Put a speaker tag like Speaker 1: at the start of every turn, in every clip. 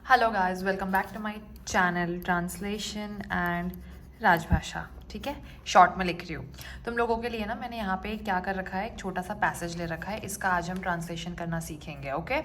Speaker 1: Hello guys, welcome back to my channel translation and Rajbhasha. ठीक है, short में लिख रही हूँ तुम लोगों के लिए ना। मैंने यहाँ पे क्या कर रखा है, एक छोटा सा पैसेज ले रखा है, इसका आज हम ट्रांसलेशन करना सीखेंगे। ओके,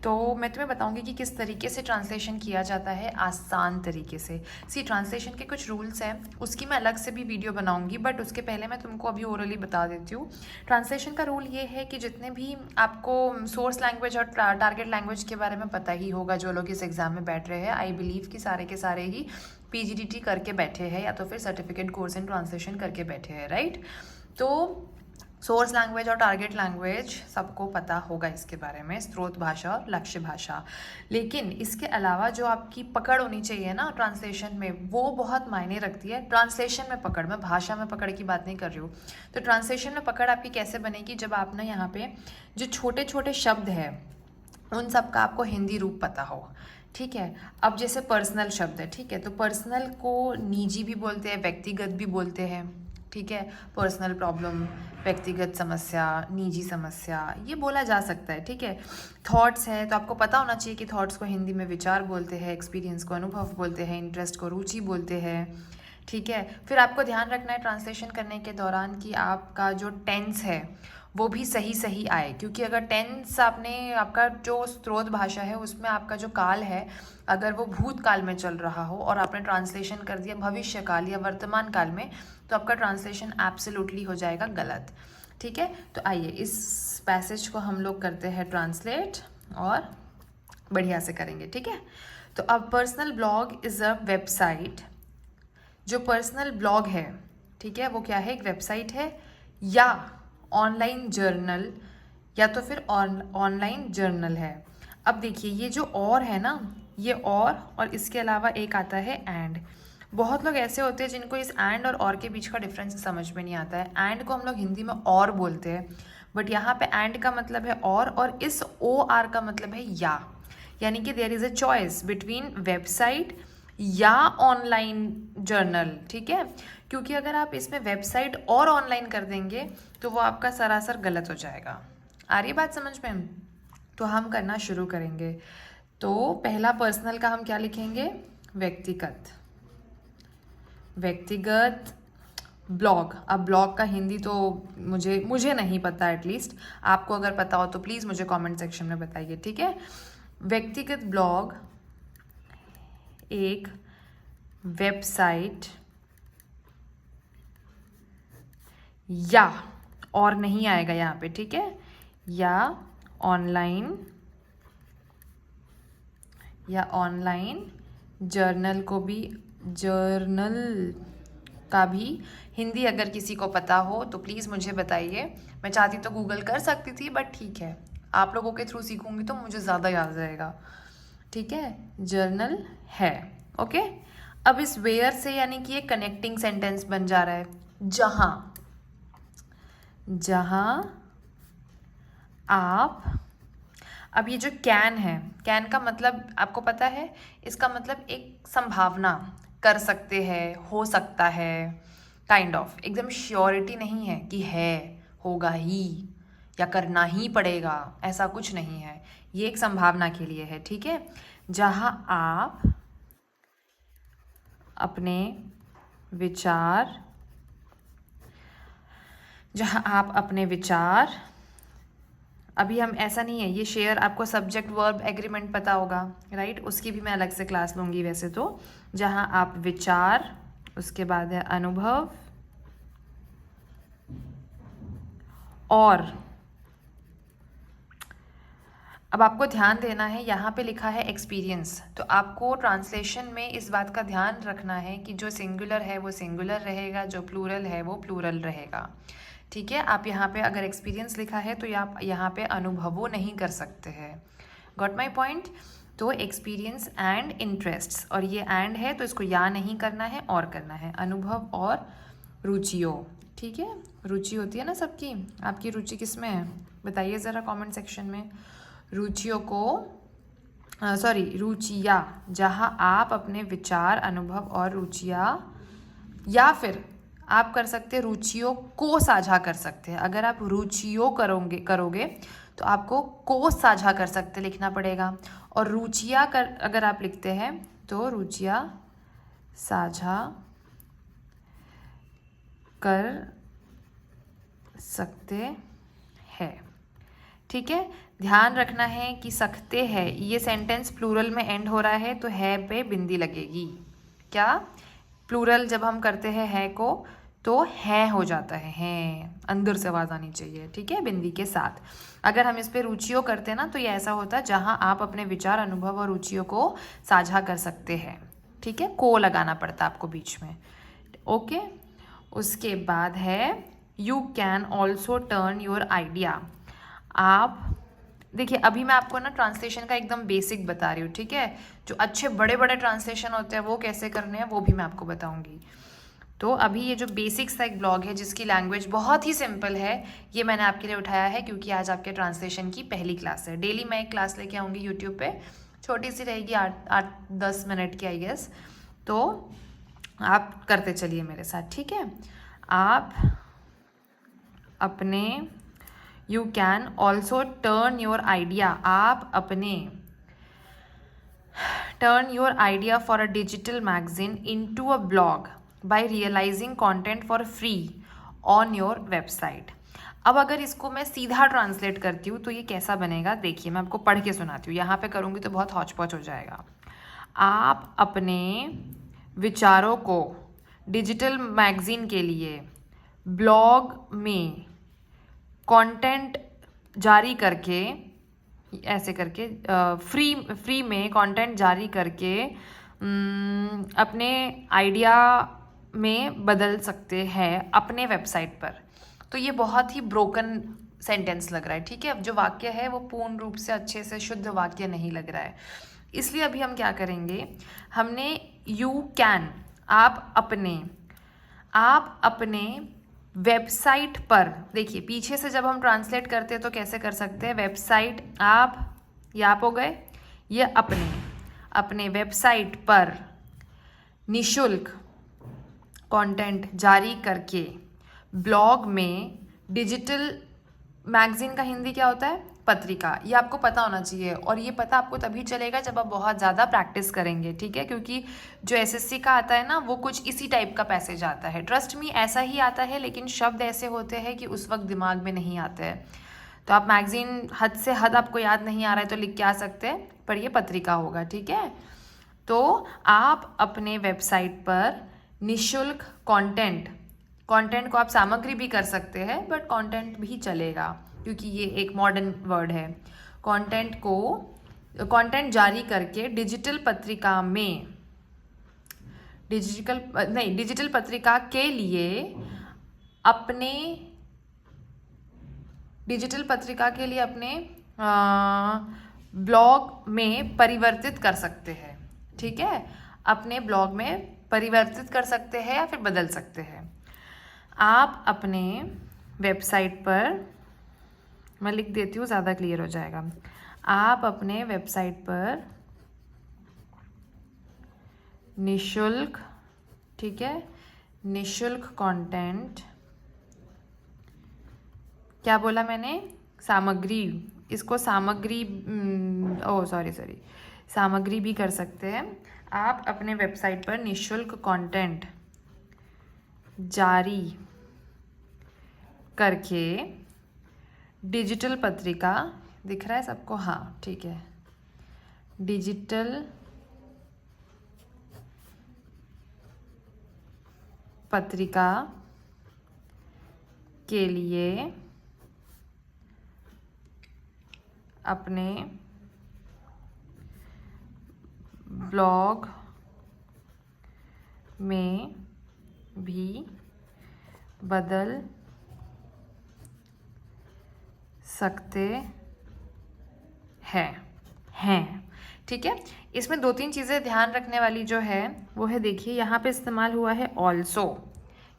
Speaker 1: तो मैं तुम्हें बताऊँगी कि किस तरीके से ट्रांसलेशन किया जाता है आसान तरीके से। ट्रांसलेशन के कुछ रूल्स हैं, उसकी मैं अलग से भी वीडियो बनाऊँगी, बट उसके पहले मैं तुमको अभी ओरली बता देती हूँ। ट्रांसलेशन का रूल ये है कि जितने भी आपको सोर्स लैंग्वेज और टारगेट लैंग्वेज के बारे में पता ही होगा, जो लोग इस एग्ज़ाम में बैठ रहे हैं, आई बिलीव कि सारे के सारे ही पीजीडीटी करके बैठे हैं या तो फिर सर्टिफिकेट कोर्स इन ट्रांसलेशन करके बैठे हैं, राइट। तो सोर्स लैंग्वेज और टारगेट लैंग्वेज सबको पता होगा इसके बारे में, स्रोत भाषा और लक्ष्य भाषा। लेकिन इसके अलावा जो आपकी पकड़ होनी चाहिए ना ट्रांसलेशन में, वो बहुत मायने रखती है। ट्रांसलेशन में पकड़, मैं भाषा में पकड़ की बात नहीं कर रही हूँ। तो ट्रांसलेशन में पकड़ आपकी कैसे बनेगी, जब आप ना यहाँ पे जो छोटे छोटे शब्द हैं उन सब का आपको हिंदी रूप पता हो। ठीक है, अब जैसे पर्सनल शब्द है, ठीक है, तो पर्सनल को निजी भी बोलते हैं, व्यक्तिगत भी बोलते हैं। ठीक है, पर्सनल प्रॉब्लम, व्यक्तिगत समस्या, निजी समस्या, ये बोला जा सकता है। ठीक है, थॉट्स है तो आपको पता होना चाहिए कि थॉट्स को हिंदी में विचार बोलते हैं, एक्सपीरियंस को अनुभव बोलते हैं, इंटरेस्ट को रुचि बोलते हैं। ठीक है, फिर आपको ध्यान रखना है ट्रांसलेशन करने के दौरान कि आपका जो टेंस है वो भी सही सही आए, क्योंकि अगर टेंस आपका जो स्रोत भाषा है उसमें आपका जो काल है, अगर वो भूतकाल में चल रहा हो और आपने ट्रांसलेशन कर दिया भविष्य काल या वर्तमान काल में, तो आपका ट्रांसलेशन एब्सोल्युटली हो जाएगा गलत। ठीक है, तो आइए इस पैसेज को हम लोग करते हैं ट्रांसलेट और बढ़िया से करेंगे। ठीक है, तो अब personal blog is a website. जो पर्सनल ब्लॉग है, ठीक है, वो क्या है, एक वेबसाइट है या ऑनलाइन जर्नल या तो फिर ऑनलाइन जर्नल है। अब देखिए ये जो और है ना, ये और इसके अलावा एक आता है एंड। बहुत लोग ऐसे होते हैं जिनको इस एंड और के बीच का डिफरेंस समझ में नहीं आता है। एंड को हम लोग हिंदी में और बोलते हैं, बट यहाँ पे एंड का मतलब है और इस ओ आर का मतलब है या, यानी कि there is a choice between website या ऑनलाइन जर्नल। ठीक है, क्योंकि अगर आप इसमें वेबसाइट और ऑनलाइन कर देंगे तो वो आपका सरासर गलत हो जाएगा। आ रही बात समझ में? तो हम करना शुरू करेंगे। तो पहला पर्सनल का हम क्या लिखेंगे, व्यक्तिगत। व्यक्तिगत ब्लॉग। अब ब्लॉग का हिंदी तो मुझे नहीं पता, एटलीस्ट आपको अगर पता हो तो प्लीज़ मुझे कमेंट सेक्शन में बताइए। ठीक है, व्यक्तिगत ब्लॉग एक वेबसाइट या, और नहीं आएगा यहाँ पे, ठीक है, या ऑनलाइन जर्नल को भी, जर्नल का भी हिंदी अगर किसी को पता हो तो प्लीज़ मुझे बताइए। मैं चाहती तो गूगल कर सकती थी, बट ठीक है, आप लोगों के थ्रू सीखूंगी तो मुझे ज़्यादा याद रहेगा। ठीक है, जर्नल है। ओके, अब इस वेयर से यानी कि ये कनेक्टिंग सेंटेंस बन जा रहा है, जहां आप, अब ये जो कैन है, कैन का मतलब आपको पता है, इसका मतलब एक संभावना, कर सकते हैं, हो सकता है, काइंड ऑफ, एकदम श्योरिटी नहीं है कि है, होगा ही या करना ही पड़ेगा, ऐसा कुछ नहीं है, ये एक संभावना के लिए है। ठीक है, जहां आप अपने विचार, अभी हम ऐसा नहीं है, ये शेयर आपको सब्जेक्ट वर्ब एग्रीमेंट पता होगा, राइट, उसकी भी मैं अलग से क्लास लूँगी वैसे तो। जहाँ आप विचार, उसके बाद है अनुभव और, अब आपको ध्यान देना है, यहाँ पे लिखा है एक्सपीरियंस, तो आपको ट्रांसलेशन में इस बात का ध्यान रखना है कि जो सिंगुलर है वो सिंगुलर रहेगा, जो प्लूरल है वो प्लूरल रहेगा। ठीक है, आप यहाँ पे अगर एक्सपीरियंस लिखा है तो आप यहाँ पे अनुभवों नहीं कर सकते हैं। Got my point? तो एक्सपीरियंस एंड इंटरेस्ट्स, और ये एंड है तो इसको या नहीं करना है और करना है, अनुभव और रुचियों। ठीक है, रुचि होती है ना सबकी, आपकी रुचि किस में है बताइए ज़रा कमेंट सेक्शन में। रुचियों को रुचियाँ, जहाँ आप अपने विचार, अनुभव और रुचियाँ, या फिर आप कर सकते हैं रुचियों को साझा कर सकते हैं। अगर आप रुचियों करोगे तो आपको को साझा कर सकते लिखना पड़ेगा। और रुचियाँ कर अगर आप लिखते हैं तो रुचियाँ साझा कर सकते हैं। ठीक है, ध्यान रखना है कि सकते हैं ये सेंटेंस प्लूरल में एंड हो रहा है तो है पे बिंदी लगेगी। क्या प्लूरल जब हम करते हैं है को तो है हो जाता है, अंदर से आवाज़ आनी चाहिए। ठीक है, बिंदी के साथ। अगर हम इस पे रुचियों करते हैं ना तो ये ऐसा होता है जहाँ आप अपने विचार, अनुभव और रुचियों को साझा कर सकते हैं। ठीक है, को लगाना पड़ता है आपको बीच में। ओके, उसके बाद है you can also turn your idea. आप देखिए, अभी मैं आपको ना ट्रांसलेशन का एकदम बेसिक बता रही हूँ। ठीक है, जो अच्छे बड़े बड़े ट्रांसलेशन होते हैं वो कैसे करने हैं वो भी मैं आपको बताऊंगी। तो अभी ये जो बेसिक सा एक ब्लॉग है जिसकी लैंग्वेज बहुत ही सिंपल है, ये मैंने आपके लिए उठाया है क्योंकि आज आपके ट्रांसलेशन की पहली क्लास है। डेली मैं एक क्लास लेके आऊँगी यूट्यूब पे, छोटी सी रहेगी, 8-10 मिनट की आई गेस। तो आप करते चलिए मेरे साथ। ठीक है, आप अपने you can also turn your idea, आप अपने turn your idea for a digital magazine into a blog by realizing content for free on your website. अब अगर इसको मैं सीधा ट्रांसलेट करती हूँ तो ये कैसा बनेगा, देखिए मैं आपको पढ़ के सुनाती हूँ। यहाँ पे करूँगी तो बहुत हौच पौच हो जाएगा। आप अपने विचारों को डिजिटल मैगजीन के लिए ब्लॉग में कंटेंट जारी करके, ऐसे करके फ्री में कंटेंट जारी करके अपने आइडिया में बदल सकते हैं अपने वेबसाइट पर। तो ये बहुत ही ब्रोकन सेंटेंस लग रहा है। ठीक है, अब जो वाक्य है वो पूर्ण रूप से अच्छे से शुद्ध वाक्य नहीं लग रहा है, इसलिए अभी हम क्या करेंगे, हमने यू कैन, आप अपने वेबसाइट पर, देखिए पीछे से जब हम ट्रांसलेट करते हैं तो कैसे कर सकते हैं, वेबसाइट, आप हो गए, ये अपने वेबसाइट पर निशुल्क कंटेंट जारी करके ब्लॉग में डिजिटल मैगजीन का हिंदी क्या होता है, पत्रिका। ये आपको पता होना चाहिए और ये पता आपको तभी चलेगा जब आप बहुत ज़्यादा प्रैक्टिस करेंगे। ठीक है, क्योंकि जो एसएससी का आता है ना वो कुछ इसी टाइप का पैसेज आता है। ट्रस्ट मी ऐसा ही आता है, लेकिन शब्द ऐसे होते हैं कि उस वक्त दिमाग में नहीं आते हैं। तो आप मैगजीन हद से हद आपको याद नहीं आ रहा है तो लिख के आ सकते हैं, पर ये पत्रिका होगा। ठीक है, तो आप अपने वेबसाइट पर निशुल्क कंटेंट को आप सामग्री भी कर सकते हैं, बट कंटेंट भी चलेगा क्योंकि ये एक मॉडर्न वर्ड है। कंटेंट जारी करके डिजिटल पत्रिका के लिए अपने ब्लॉग में परिवर्तित कर सकते हैं। ठीक है, अपने ब्लॉग में परिवर्तित कर सकते हैं या फिर बदल सकते हैं। आप अपने वेबसाइट पर, मैं लिख देती हूँ ज़्यादा क्लियर हो जाएगा, आप अपने वेबसाइट पर निशुल्क, ठीक है, निशुल्क कंटेंट, क्या बोला मैंने, सामग्री, इसको सामग्री सामग्री भी कर सकते हैं। आप अपने वेबसाइट पर निशुल्क कंटेंट जारी करके डिजिटल पत्रिका, दिख रहा है सबको, हाँ ठीक है, डिजिटल पत्रिका के लिए अपने ब्लॉग में भी बदल सकते हैं। ठीक है, इसमें 2-3 चीज़ें ध्यान रखने वाली जो है वो है, देखिए यहाँ पे इस्तेमाल हुआ है ऑल्सो।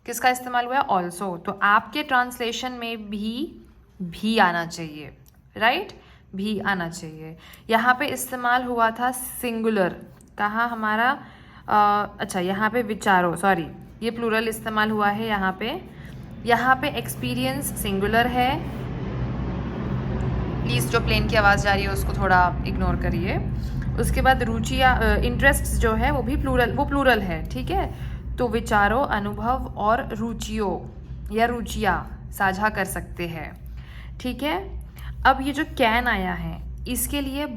Speaker 1: किसका इस्तेमाल हुआ है, ऑल्सो। तो आपके ट्रांसलेशन में भी आना चाहिए, राइट, भी आना चाहिए। यहाँ पे इस्तेमाल हुआ था सिंगुलर, कहाँ हमारा अच्छा यहाँ पे विचारों, सॉरी ये प्लूरल इस्तेमाल हुआ है यहाँ पे एक्सपीरियंस सिंगुलर है, प्लीज़ जो प्लेन की आवाज़ जा रही है उसको थोड़ा इग्नोर करिए। उसके बाद रुचियाँ, इंटरेस्ट जो है वो भी प्लूरल है, ठीक है। तो विचारों, अनुभव और रुचियों या रुचियाँ साझा कर सकते हैं, ठीक है। अब ये जो कैन आया है इसके लिए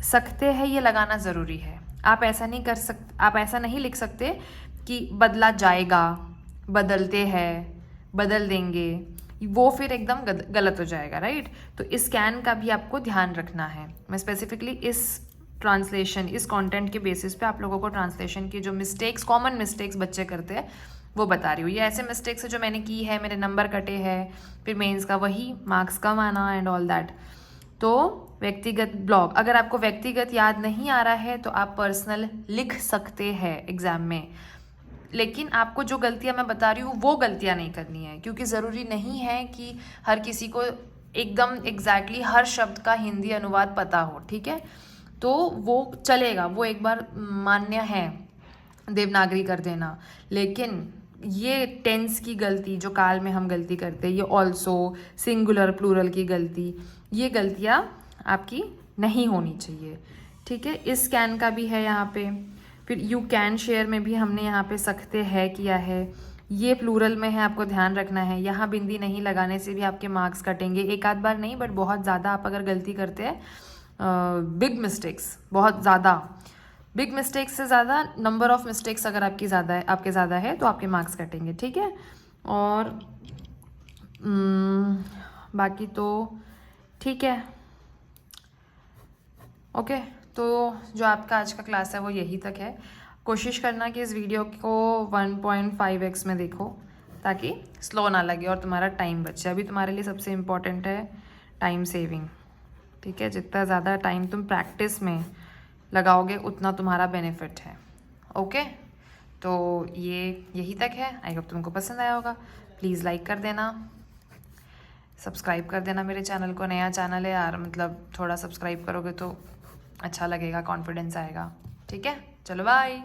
Speaker 1: सकते हैं ये लगाना ज़रूरी है। आप ऐसा नहीं लिख सकते कि बदला जाएगा, बदलते हैं, बदल देंगे, वो फिर एकदम गलत हो जाएगा, राइट। तो इस कैन का भी आपको ध्यान रखना है। मैं स्पेसिफिकली इस ट्रांसलेशन, इस कंटेंट के बेसिस पे आप लोगों को ट्रांसलेशन की जो मिस्टेक्स, कॉमन मिस्टेक्स बच्चे करते हैं वो बता रही हूँ। ये ऐसे मिस्टेक्स है जो मैंने की है, मेरे नंबर कटे हैं, फिर मेंस का वही मार्क्स कम आना एंड ऑल दैट। तो व्यक्तिगत ब्लॉग, अगर आपको व्यक्तिगत याद नहीं आ रहा है तो आप पर्सनल लिख सकते हैं एग्जाम में, लेकिन आपको जो गलतियां मैं बता रही हूँ वो गलतियां नहीं करनी है, क्योंकि ज़रूरी नहीं है कि हर किसी को एकदम एग्जैक्टली हर शब्द का हिंदी अनुवाद पता हो, ठीक है। तो वो चलेगा, वो एक बार मान्य है देवनागरी कर देना, लेकिन ये टेंस की गलती जो काल में हम गलती करते हैं, ये ऑल्सो, सिंगुलर प्लूरल की गलती, ये गलतियाँ आपकी नहीं होनी चाहिए, ठीक है। इस कैन का भी है यहाँ पे। फिर यू कैन शेयर में भी हमने यहाँ पे सकते है किया है, ये प्लूरल में है, आपको ध्यान रखना है। यहाँ बिंदी नहीं लगाने से भी आपके मार्क्स कटेंगे, एक आध बार नहीं बट बहुत ज़्यादा आप अगर गलती करते हैं, बिग मिस्टेक्स, बहुत ज़्यादा बिग मिस्टेक्स से ज़्यादा नंबर ऑफ मिस्टेक्स अगर आपके ज़्यादा है तो आपके मार्क्स कटेंगे, ठीक है। और बाकी तो ठीक है, ओके। तो जो आपका आज का क्लास है वो यही तक है। कोशिश करना कि इस वीडियो को 1.5x में देखो ताकि स्लो ना लगे और तुम्हारा टाइम बचे। अभी तुम्हारे लिए सबसे इम्पॉर्टेंट है टाइम सेविंग, ठीक है। जितना ज़्यादा टाइम तुम प्रैक्टिस में लगाओगे उतना तुम्हारा बेनिफिट है, ओके। तो ये यही तक है। आई होप तुमको पसंद आया होगा। प्लीज़ लाइक कर देना, सब्सक्राइब कर देना मेरे चैनल को। नया चैनल है यार, मतलब थोड़ा सब्सक्राइब करोगे तो अच्छा लगेगा, कॉन्फिडेंस आएगा, ठीक है। चलो बाय।